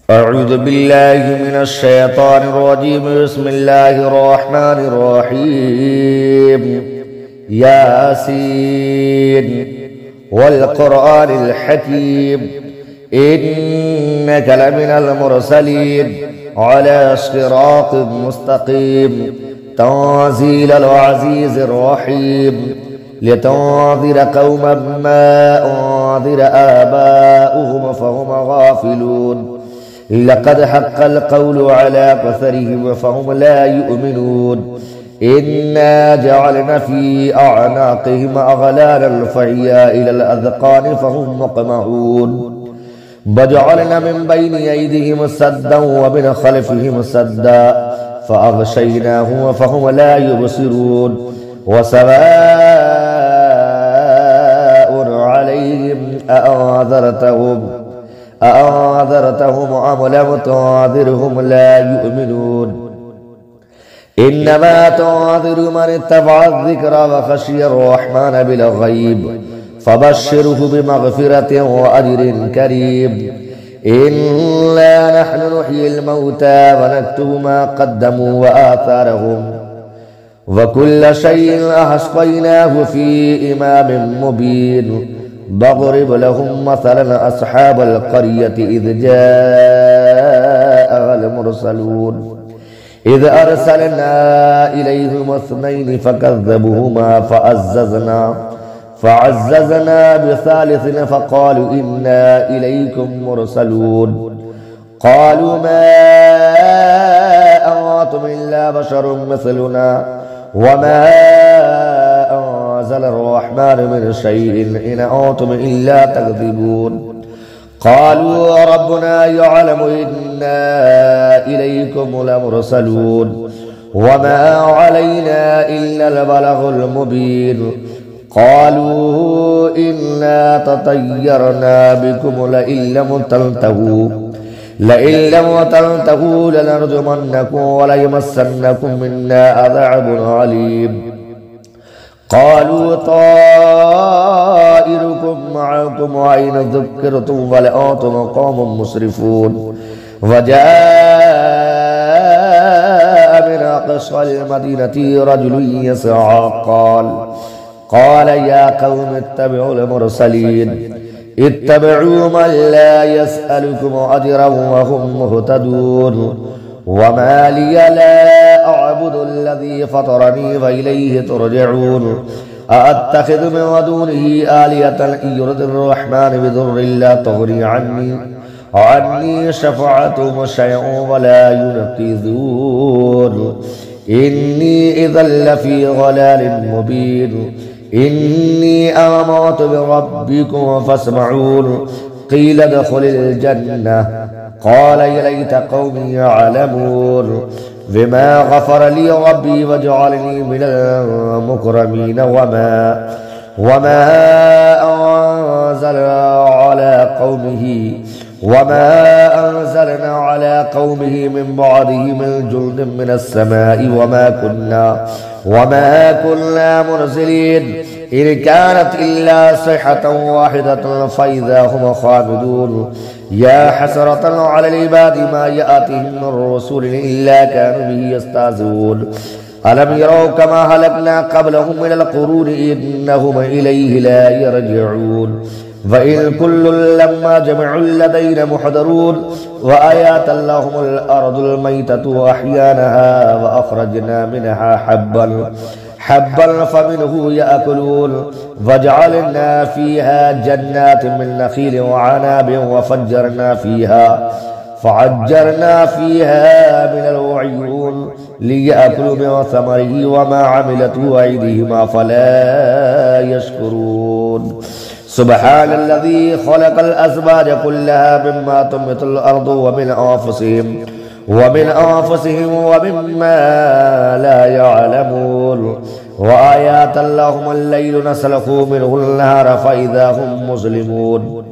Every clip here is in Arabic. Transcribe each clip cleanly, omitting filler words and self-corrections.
أعوذ بالله من الشيطان الرجيم. بسم الله الرحمن الرحيم. ياسين والقرآن الحكيم إنك لمن المرسلين على صراط مستقيم تنزيل العزيز الرحيم لتنذر قوما ما أنذر آباؤهم فهم غافلون لقد حق القول على أكثرهم فهم لا يؤمنون إنا جعلنا في أعناقهم أغلالا فهي إلى الأذقان فهم مقمحون وجعلنا من بين أيديهم سدا ومن خلفهم سدا فأغشيناهم فهم لا يبصرون وسواء عليهم أأنذرتهم أم لم تنذرهم لا يؤمنون إنما تنذر من اتبع الذكر وخشي الرحمن بالغيب فبشره بمغفرة وأجر كريم. إنا نحن نحيي الموتى ونكتب ما قدموا وآثارهم وكل شيء أحصيناه في إمام مبين. واضرب لهم مثلا أصحاب القرية إذ جاءها المرسلون إذ أرسلنا إليهم اثنين فكذبوهما فعززنا بثالث فقالوا إنا إليكم مرسلون قالوا ما أنتم إلا بشر مثلنا وما أنزل الرحمن من شيء إن أنتم إلا تكذبون قالوا ربنا يعلم إنا إليكم لمرسلون وما علينا إلا البلاغ المبين. قالوا إنا تطيرنا بكم لئن لم تنتهوا لنرجمنكم وليمسنكم منا عذاب عليم. قالوا طائركم معكم وإن ذكرتم بل أنتم قوم مسرفون. وجاء من أقصى المدينة رجل يسعى قال يا قوم اتبعوا المرسلين اتبعوا من لا يسألكم أجرا وهم مهتدون. وما لي لا أعبد الذي فطرني وإليه ترجعون. أأتخذ من دونه آلهة إن يرد الرحمن بضر لا تغني عني شفاعتهم شيئا ولا ينقذون. إني إذا لفي ضلال مبين. إني آمنت بربكم فاسمعون. قيل ادخل الجنة قال يا ليت قومي يعلمون بما غفر لي ربي وجعلني من المكرمين. وما أنزلنا على قومه من بعده من جند من السماء وما كنا مرسلين إن كانت إلا صيحة واحدة فإذا هم خامدون. يا حسرة على العباد ما يأتيهم من رسول إلا كانوا به يستهزئون. ألم يروا كما هلكنا قبلهم من القرون إنهم إليه لا يرجعون. وإن كل لما جمع لدينا محضرون. وآيات لهم الأرض الميتة وأحيانها وأخرجنا منها حبا فمنه يأكلون. وجعلنا فيها جنات من نخيل وعناب فعجرنا فيها من العيون ليأكلوا من ثمره وما عملته أيديهم أفلا يشكرون. سبحان الذي خلق الأزواج كلها مما تنبت الأرض ومن أنفسهم ومما لا يعلمون. وآيات لهم الليل نسلخ منه النهار فإذا هم مظلمون.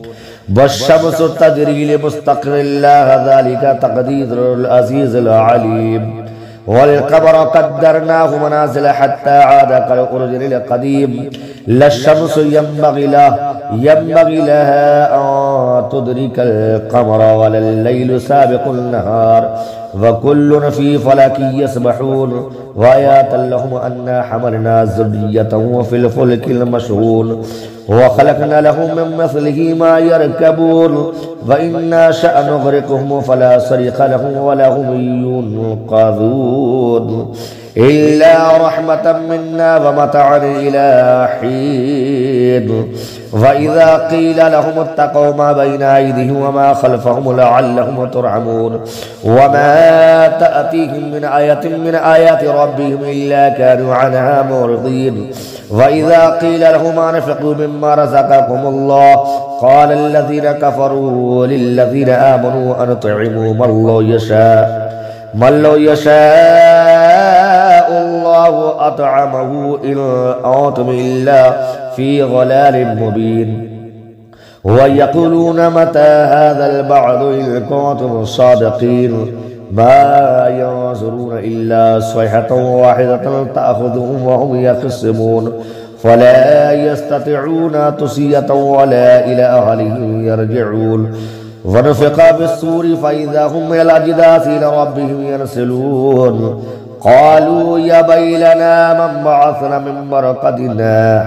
والشمس تجري لمستقر لها ذلك تقدير العزيز العليم. والقمر قدرناه منازل حتى عاد كالعرجون القديم. لا الشمس ينبغي لها أن تدرك القمر ولا الليل سابق النهار وكل في فلك يسبحون وآيات لهم أنا حملنا ذريتهم في الفلك المشحون وخلقنا لهم من مثله ما يركبون وإن نشأ نغرقهم فلا صريخ لهم ولا هم ينقذون إلا رحمة منا ومتعا إلى حين وإذا قيل لهم اتقوا ما بين أيديهم وما خلفهم لعلهم ترحمون وما تأتيهم من آية من آيات ربهم إلا كانوا عنها معرضين وإذا قيل لهم أنفقوا مما رزقكم الله قال الذين كفروا للذين آمنوا أنطعموا من لو يشاء الله أطعمه إن أنتم إلا في ضلال مبين ويقولون متى هذا البعث إن كنتم صادقين ما ينظرون إلا صيحة واحدة تأخذهم وهم يخصمون فلا يستطيعون توصية ولا إلى أهلهم يرجعون ونفخ بالصور فإذا هم من الأجداث إلى ربهم ينسلون قالوا يا ويلنا من بعثنا من مرقدنا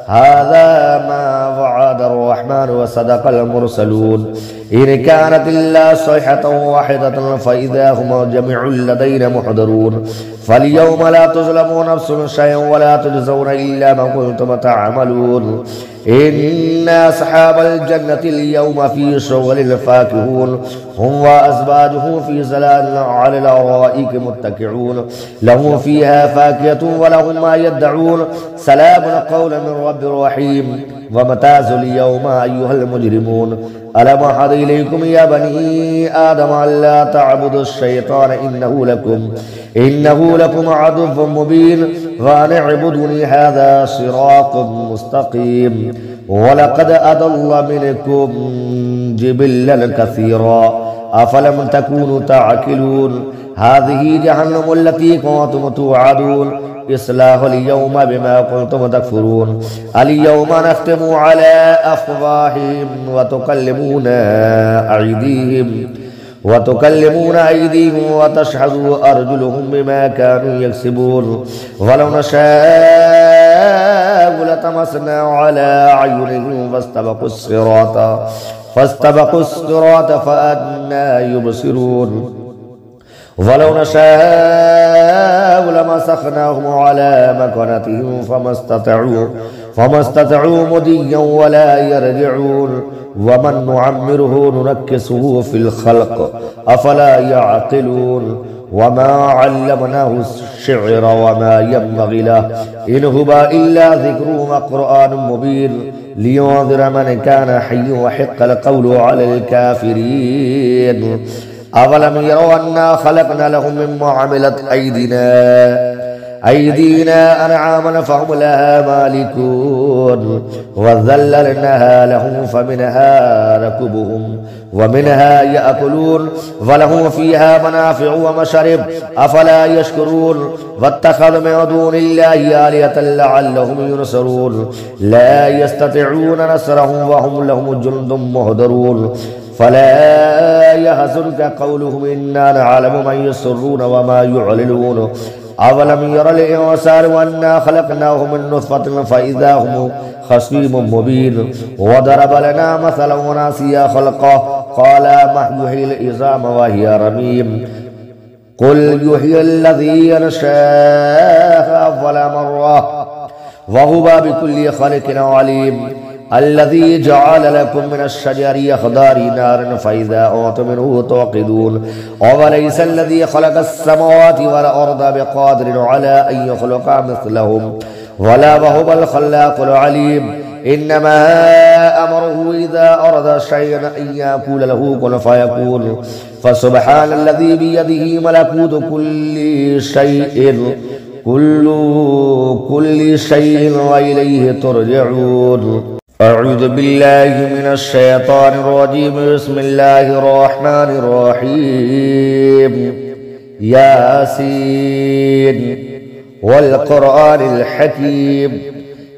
هذا ما وعد الرحمن وصدق المرسلون إن كانت إلا صيحة واحدة فإذا هم جميع لدينا محضرون فاليوم لا تظلمون نفس شيئا ولا تجزون إلا ما كنتم تعملون إن أصحاب الجنة اليوم في شغل فاكهون هم وأزواجهم في ظلال على الأرائك متكئون لهم فيها فاكهة ولهم ما يدعون سلام قولا من رب رحيم وامتازوا اليوم أيها المجرمون ألم أعهد إليكم يا بني آدم ألا تعبدوا الشيطان إنه لكم عدو مبين وأن اعبدوني هذا صراط مستقيم ولقد أضل منكم جبلا كثيرا أفلم تكونوا تعقلون هذه جهنم التي كنتم توعدون اصلاها اليوم بما كنتم تكفرون اليوم نختم على أفواههم وتكلمون أيديهم وتشهد أرجلهم بما كانوا يكسبون ولو نشاء لطمسنا على أعينهم فاستبقوا الصراط فأنى يبصرون ولو نشاء لمسخناهم على مكانتهم فما استطاعوا مضيا ولا يرجعون ومن نعمره ننكسه في الخلق أفلا يعقلون وما علمناه الشعر وما ينبغي له إن هو إلا ذكر وقرآن مبين لينذر من كان حيا وحق القول على الكافرين أولم يروا أنا خلقنا لهم مما عملت أيدينا أنعاما فهم لها مالكون وذللناها لهم فمنها ركبهم ومنها يأكلون ولهم فيها منافع ومشارب أفلا يشكرون واتخذوا من دون الله آلهة لعلهم ينصرون لا يستطيعون نصرهم وهم لهم جند مهدرون فلا يحزنك قولهم إنا نعلم من يسرون وما يعلنون أولم ير الإنسان أنا خلقناه من نطفة فإذا هم خصيم مبين وضرب لنا مثلا ونسي خلقه قال ما يحيي العظام وهي رميم قل يحيي الذي ينشأها أول مرة وهو بكل خلق عليم الذي جعل لكم من الشجر يخضر نارا فإذا أنتم منه توقدون أوليس الذي خلق السماوات والأرض بقادر على أن يخلق مثلهم ولا وهو الخلاق العليم إنما أمره إذا أراد شيئا أن يقول له كن فيكون فسبحان الذي بيده ملكوت كل شيء وإليه ترجعون. أعوذ بالله من الشيطان الرجيم. بسم الله الرحمن الرحيم. ياسين والقرآن الحكيم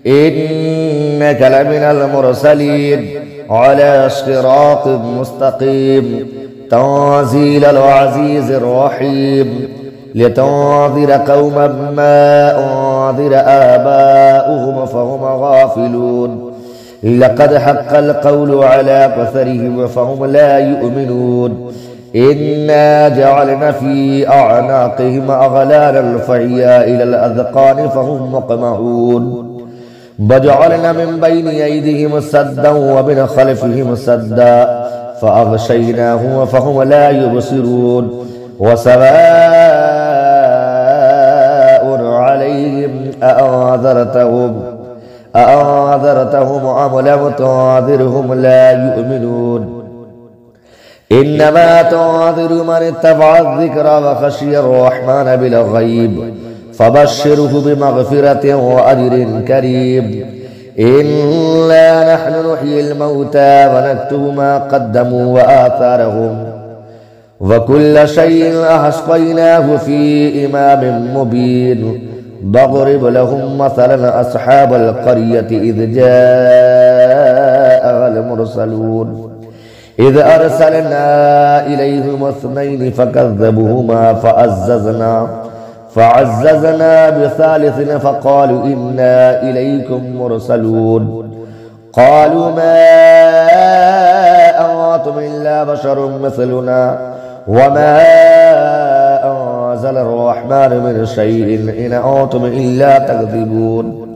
إنك لمن المرسلين على صراط مستقيم تنزيل العزيز الرحيم لتنذر قوما ما أنذر آباؤهم فهم غافلون لقد حق القول على أكثرهم فهم لا يؤمنون إنا جعلنا في أعناقهم أغلالا فهي إلى الأذقان فهم مقمحون وجعلنا من بين أيديهم سدا ومن خلفهم سدا فأغشيناهم فهم لا يبصرون وسواء عليهم أأنذرتهم أم لم تنذرهم لا يؤمنون إنما تنذر من اتبع الذكر وخشي الرحمن بالغيب فبشره بمغفرة وأجر كريم إنا نحن نحيي الموتى ونكتب ما قدموا وآثارهم وكل شيء أحصيناه في إمام مبين واضرب لهم مثلا أصحاب القرية إذ جاءها المرسلون إذ أرسلنا إليهم اثنين فكذبوهما فعززنا بثالث فقالوا إنا إليكم مرسلون قالوا ما أنتم إلا بشر مثلنا وما أنزل الرحمن من شيء إن أنتم إلا تكذبون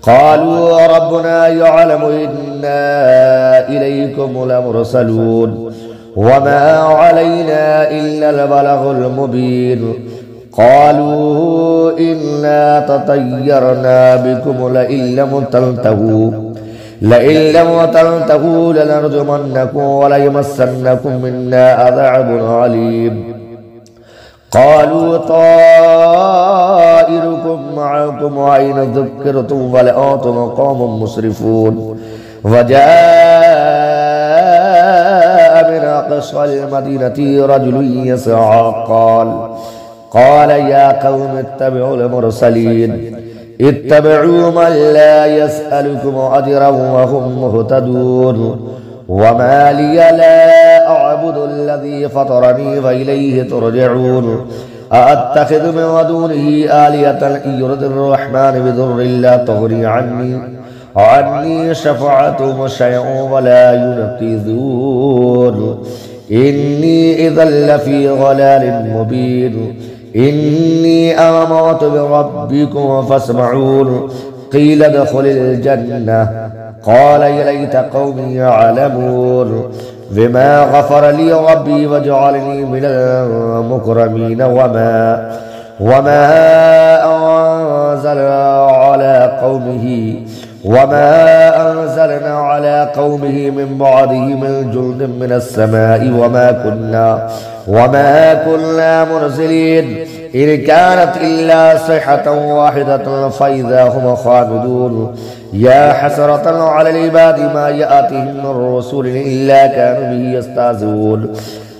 قالوا ربنا يعلم إنا إليكم لمرسلون وما علينا إلا البلاغ المبين قالوا إنا تطيرنا بكم لئن لم تنتهوا لنرجمنكم وليمسنكم منا عذاب عليم قالوا طائركم معكم وإن ذكرتم بل أنتم قوم مسرفون وجاء من أقصى المدينة رجل يسعى قال يا قوم اتبعوا المرسلين اتبعوا من لا يسألكم أجرا وهم مهتدون وما لي لا أعبد الذي فطرني وإليه ترجعون أأتخذ من دونه آلهة إن يرد الرحمن بضر لا تغني عني شفاعتهم شيئا ولا ينقذون إني إذا لفي ضلال مبين إني آمنت بربكم فاسمعون قيل ادخل الجنة قال يا ليت قومي يعلمون بما غفر لي ربي وجعلني من المكرمين وما أنزلنا على قومه من بعده من جند من السماء وما كنا مرسلين إن كانت إلا صيحة واحدة فإذا هم خامدون يا حسرة على العباد ما يأتيهم من رسول إلا كانوا به يستهزئون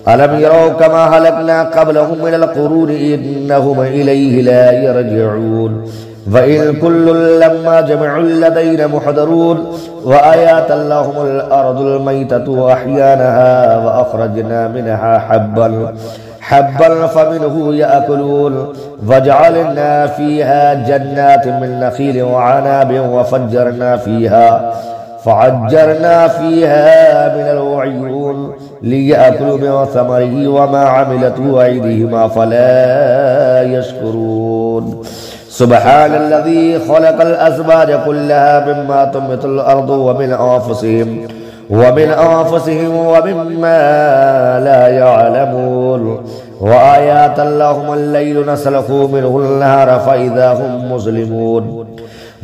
ألم يروا كما هلكنا قبلهم من القرون إنهم إليه لا يرجعون وإن كل لما جمع لدينا محضرون وآيات لهم الأرض الميتة وأحيانها وأخرجنا منها حبا فمنه يأكلون وجعلنا فيها جنات من نخيل وعناب فعجرنا فيها من العيون ليأكلوا من ثمره وما عملته أيديهم أفلا يشكرون سبحان الذي خلق الأزواج كلها مما تنبت الأرض ومن أنفسهم ومما لا يعلمون وآيات لهم الليل نسلخ منه النهار فإذا هم مظلمون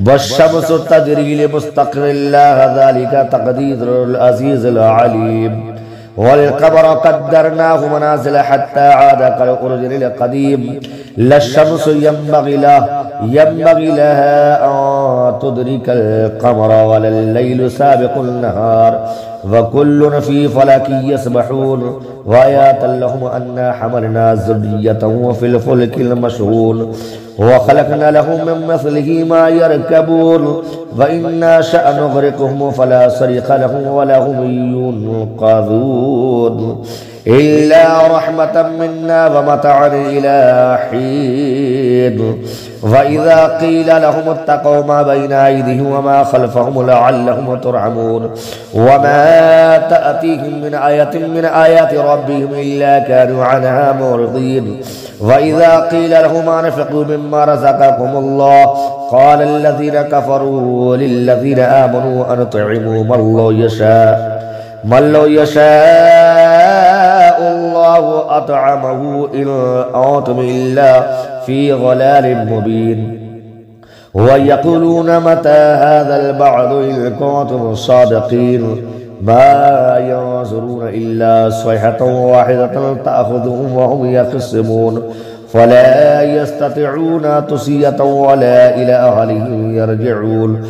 والشمس تجري لمستقر لها ذلك تقدير العزيز العليم والقمر قدرناه منازل حتى عاد كالعرجون القديم لا الشمس ينبغي لها أن تدرك القمر ولا الليل سابق النهار وكل في فلك يسبحون وآيات لهم أنا حملنا ذريتهم في الفلك المشحون وخلقنا لهم من مثله ما يركبون وإن نشأ نغرقهم فلا صريخ لهم ولا هم ينقذون إلا رحمة منا ومتعا إلى حين وإذا قيل لهم اتقوا ما بين أيديهم وما خلفهم لعلهم ترحمون وما تأتيهم من آية من آيات ربهم إلا كانوا عنها معرضين وإذا قيل لهم أنفقوا مما رزقكم الله قال الذين كفروا للذين آمنوا أنطعموا من لو يشاء الله أطعمه إن أنتم إلا في ضلال مبين ويقولون متى هذا البعث إن كنتم صادقين ما ينظرون إلا صيحة واحدة تأخذهم وهم يخصمون فلا يستطيعون توصية ولا إلى أهلهم يرجعون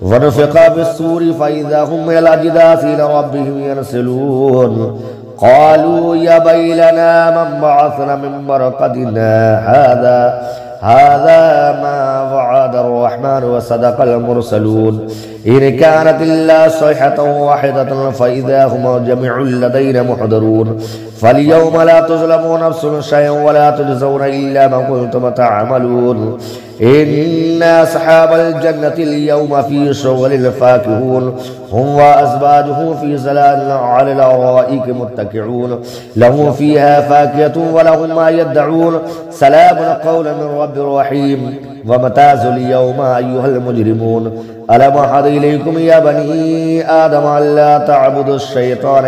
ونفخ بالصور فإذا هم من الأجداث إلى ربهم ينسلون قالوا يا ويلنا من بعثنا من مرقدنا هذا ما وعد الرحمن وصدق المرسلون إن كانت إلا صيحة واحدة فإذا هم جميع لدينا محضرون فاليوم لا تظلمون نفس شيئا ولا تجزون إلا ما كنتم تعملون إن أصحاب الجنة اليوم في شغل فاكهون هم وأزواجهم في ظلال على الأرائك متكئون لهم فيها فاكهة ولهم ما يدعون سلام قولا من رب رحيم وامتازوا اليوم أيها المجرمون ألم أعهد إليكم يا بني آدم ألا تعبدوا الشيطان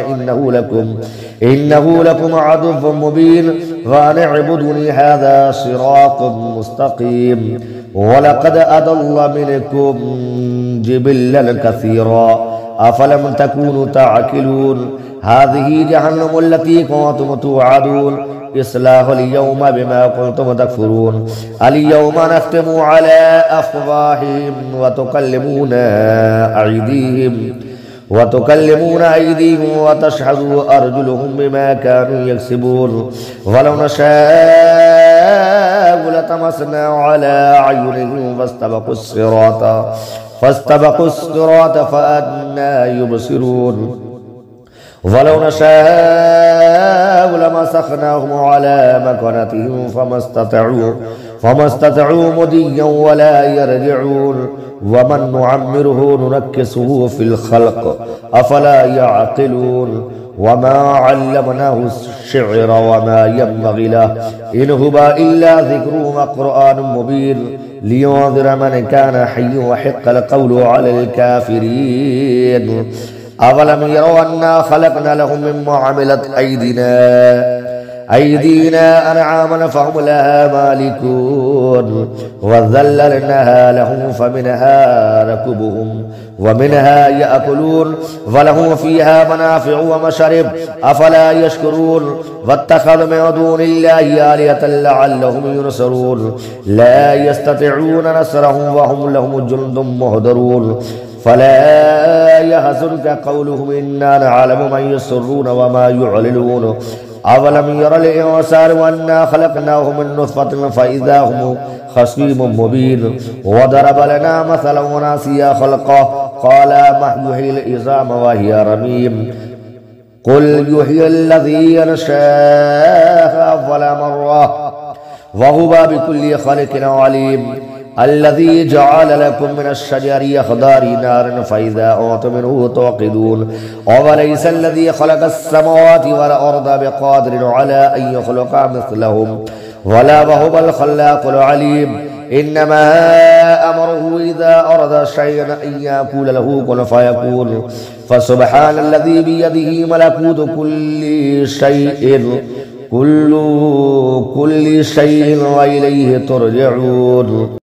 إنه لكم عدو مبين وأن اعبدوني هذا صراط مستقيم ولقد أضل منكم جبلا كثيرا أفلم تكونوا تعقلون هذه جهنم التي كنتم توعدون اصلاها اليوم بما كنتم تكفرون اليوم نختم على أفواههم وتكلمون أيديهم وتشهد أرجلهم بما كانوا يكسبون ولو نشاء لطمسنا على أعينهم فاستبقوا الصراط فأنى يبصرون ولو نشاء لمسخناهم على مكانتهم فما استطاعوا مضيا ولا يرجعون ومن نعمره ننكسه في الخلق أفلا يعقلون وما علمناه الشعر وما ينبغي له إن هو إلا ذكر وقرآن مبين لينذر من كان حيا وحق القول على الكافرين أولم يروا أنا خلقنا لهم مما عملت أيدينا أنعاما فهم لها مالكون وذللناها لهم فمنها ركبهم ومنها يأكلون ولهم فيها منافع ومشارب أفلا يشكرون واتخذوا من دون الله آلهة لعلهم ينصرون لا يستطيعون نصرهم وهم لهم جند مهدرون فلا يحزنك قولهم إنا نعلم من يسرون وما يعلنون أولم ير الإنسان أنا خلقناه من نطفة فإذا هم خصيم مبين وضرب لنا مثلا ونسي خلقه قال ما يحيي العظام وهي رميم قل يحيي الذي ينشأها أول مرة وهو بكل خلق عليم الذي جعل لكم من الشجر يخضر نارا فإذا أنتم منه توقدون أوليس الذي خلق السماوات والأرض بقادر على أن يخلق مثلهم ولا وهو الخلاق العليم إنما أمره إذا أراد شيئا أن يقول له كن فيكون فسبحان الذي بيده ملكوت كل شيء وإليه ترجعون.